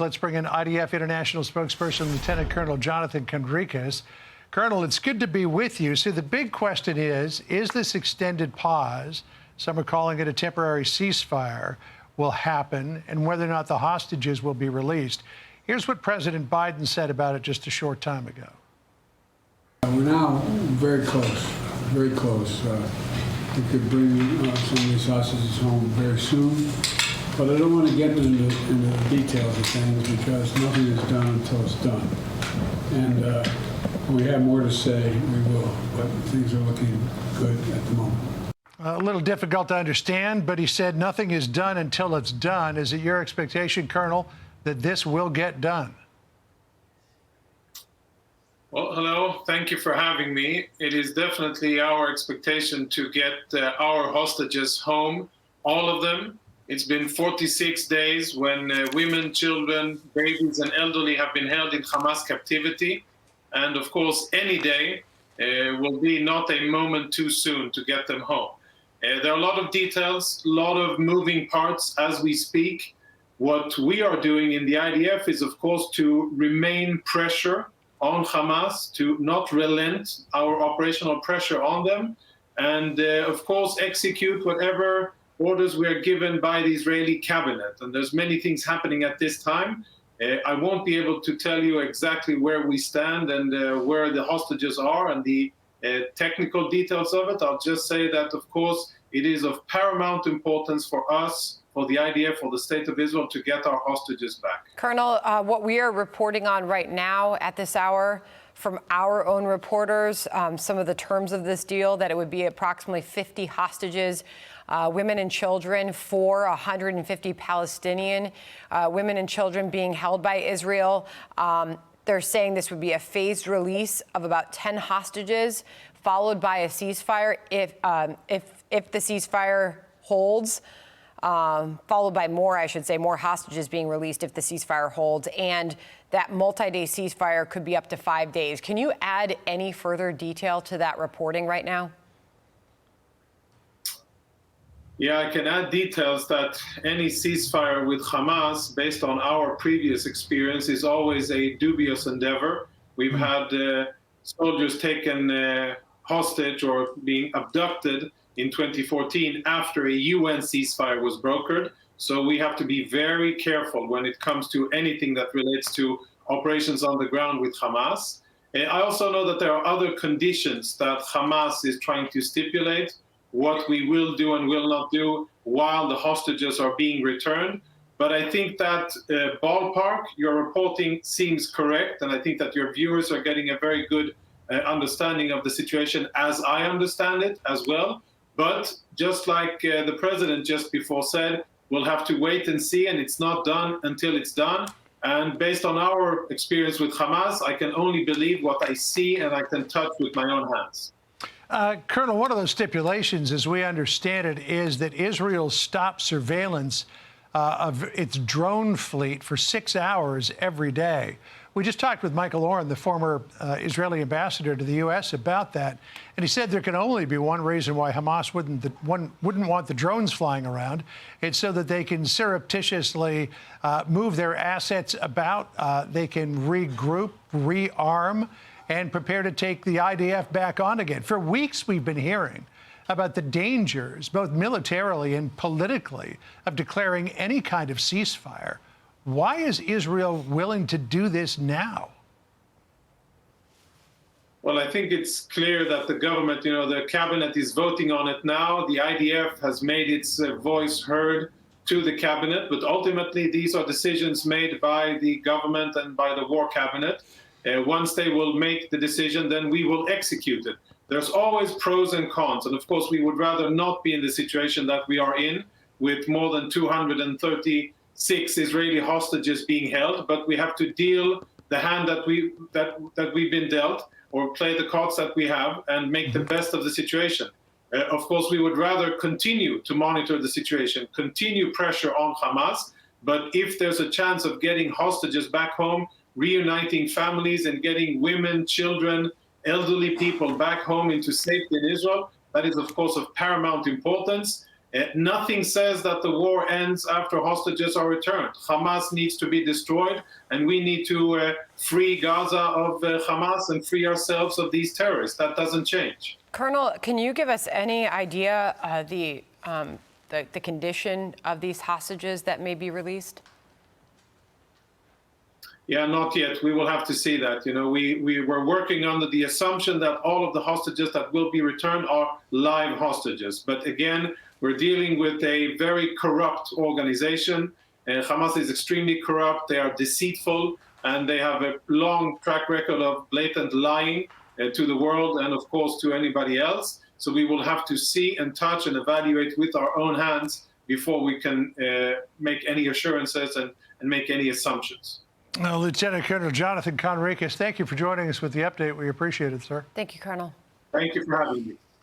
Let's bring in IDF International Spokesperson Lieutenant Colonel Jonathan Conricus. Colonel, it's good to be with you. So the big question is this extended pause, some are calling it a temporary ceasefire, will happen, and whether or not the hostages will be released. Here's what President Biden said about it just a short time ago. We're now very close, very close. We could bring some of these hostages home very soon. But I don't want to get into the details of things because nothing is done until it's done. And when we have more to say, we will. But things are looking good at the moment. A little difficult to understand, but he said nothing is done until it's done. Is it your expectation, Colonel, that this will get done? Well, hello. Thank you for having me. It is definitely our expectation to get our hostages home, all of them. It's been 46 days when women, children, babies, and elderly have been held in Hamas captivity. And of course, any day will be not a moment too soon to get them home. There are a lot of details, a lot of moving parts as we speak. What we are doing in the IDF is, of course, to remain pressure on Hamas, to not relent our operational pressure on them, and of course, execute whatever orders we are given by the Israeli cabinet. And there's many things happening at this time. I won't be able to tell you exactly where we stand and where the hostages are and the technical details of it. I'll just say that, of course, it is of paramount importance for us, for the IDF, for the State of Israel, to get our hostages back. Colonel, what we are reporting on right now at this hour from our own reporters, some of the terms of this deal, that it would be approximately 50 hostages, women and children, for 150 Palestinian women and children being held by Israel. They're saying this would be a phased release of about 10 hostages, followed by a ceasefire if the ceasefire holds. Followed by more, I should say, more hostages being released if the ceasefire holds, and that multi-day ceasefire could be up to 5 days. Can you add any further detail to that reporting right now? Yeah, I can add details that any ceasefire with Hamas, based on our previous experience, is always a dubious endeavor. We've had soldiers taken hostage or being abducted in 2014 after a UN ceasefire was brokered. So we have to be very careful when it comes to anything that relates to operations on the ground with Hamas. I also know that there are other conditions that Hamas is trying to stipulate, what we will do and will not do while the hostages are being returned. But I think that ballpark, your reporting seems correct, and I think that your viewers are getting a very good understanding of the situation as I understand it as well. But just like the president just before said, we'll have to wait and see, and it's not done until it's done. And based on our experience with Hamas, I can only believe what I see and I can touch with my own hands. Colonel, one of those stipulations, as we understand it, is that Israel stop surveillance of its drone fleet for 6 hours every day. We just talked with Michael Oren, the former Israeli ambassador to the U.S., about that, and he said there can only be one reason why Hamas wouldn't want the drones flying around. It's so that they can surreptitiously move their assets about, they can regroup, rearm, and prepare to take the IDF back on again. For weeks, we've been hearing about the dangers, both militarily and politically, of declaring any kind of ceasefire. Why is Israel willing to do this now? Well, I think it's clear that the government, the cabinet is voting on it now. The IDF has made its voice heard to the cabinet, but ultimately these are decisions made by the government and by the war cabinet. Once they will make the decision, then we will execute it. There's always pros and cons. And of course, we would rather not be in the situation that we are in, with more than 236 Israeli hostages being held. But we have to deal the hand that we've been dealt, or play the cards that we have, and make the best of the situation. Of course, we would rather continue to monitor the situation, continue pressure on Hamas. But if there's a chance of getting hostages back home, reuniting families and getting women, children, elderly people back home into safety in Israel, that is, of course, of paramount importance. Nothing says that the war ends after hostages are returned. Hamas needs to be destroyed, and we need to free Gaza of Hamas and free ourselves of these terrorists. That doesn't change. Colonel, can you give us any idea the condition of these hostages that may be released? Yeah, not yet. We will have to see that. You know, we were working under the assumption that all of the hostages that will be returned are live hostages. But again, we're dealing with a very corrupt organization. Hamas is extremely corrupt. They are deceitful, and they have a long track record of blatant lying to the world and, of course, to anybody else. So we will have to see and touch and evaluate with our own hands before we can make any assurances and make any assumptions. Lieutenant Colonel Jonathan Conricus, thank you for joining us with the update. We appreciate it, sir. Thank you, Colonel. Thank you for having me.